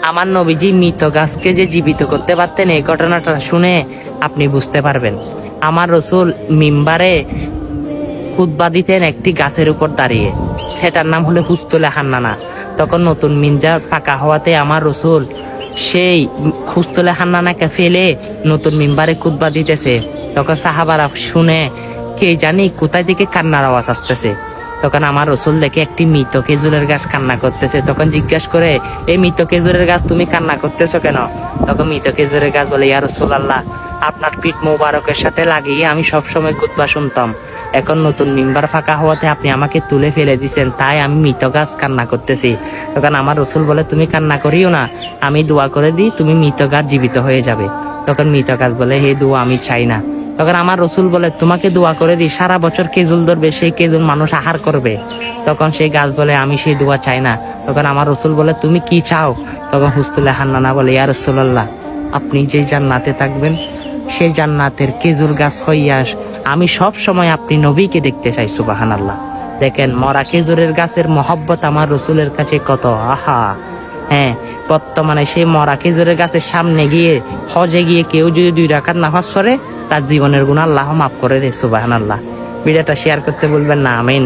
আমার নবীজি মৃত গাছকে যে জীবিত করতে পারতেন, এই ঘটনাটা শুনে আপনি বুঝতে পারবেন। আমার রসুল মিম্বারে খুতবা দিতেন একটি গাছের উপর দাঁড়িয়ে, সেটার নাম হলো হুস্তলে হান্নানা। তখন নতুন মিনজা পাকা হওয়াতে আমার রসুল সেই হুস্তলে হান্নানাকে ফেলে নতুন মিম্বারে খুতবা দিতেছে। তখন সাহাবারা শুনে কে জানি কোথায় থেকে কান্নার আওয়াজ আসতেছে। তখন আমার রসুল দেখে একটি মৃত খেজুরের গাছ কান্না করতেছে। তখন জিজ্ঞাসা করে, এই মৃত খেজুরের গাছ তুমি কান্না করতেছো কেন? তখন মৃত খেজুরের গাছ বলে, ইয়া রাসূলুল্লাহ, আপনার পিঠ মোবারকের সাথে লাগিয়ে আমি সবসময় খুতবা শুনতাম। এখন নতুন মিম্বার ফাঁকা হওয়াতে আপনি আমাকে তুলে ফেলে দিছেন, তাই আমি মৃত গাছ কান্না করতেছি। তখন আমার রসুল বলে, তুমি কান্না করিও না, আমি দোয়া করে দিই, তুমি মৃত গাছ জীবিত হয়ে যাবে। তখন মৃত গাছ বলে, হে দোয়া আমি চাই না। তখন আমার রসুল বলে, তোমাকে দোয়া করে দিই, সারা বছর কেজুল ধরবে, সেই কেজুল মানুষ আহার করবে। তখন সেই গাছ বলে, আমি সেই দোয়া চাই না। তখন আমার রসুল বলে, তুমি কি চাও? তখন হুস্তুলে হান্নানা বলে, ইয়া রাসূলুল্লাহ, আপনি যে জান্নাতে থাকবেন, সেই জান্নাতের খেজুর গাছ হইয়া আমি সব সময় আপনি নবীকে দেখতে চাই। সুবহানাল্লাহ। দেখেন মরা খেজুরের গাছের মহব্বত আমার রসুলের কাছে কত। আহা, হ্যাঁ, বর্তমানে সেই মরা খেজুরের গাছের সামনে গিয়ে হজে গিয়ে কেউ যদি 2 রাকাত নামাজ পড়ে, তার জীবনের গুনাহ আল্লাহ মাফ করে দেয়। সুবহানাল্লাহ। ভিডিওটা শেয়ার করতে বলবেন না। আমিন।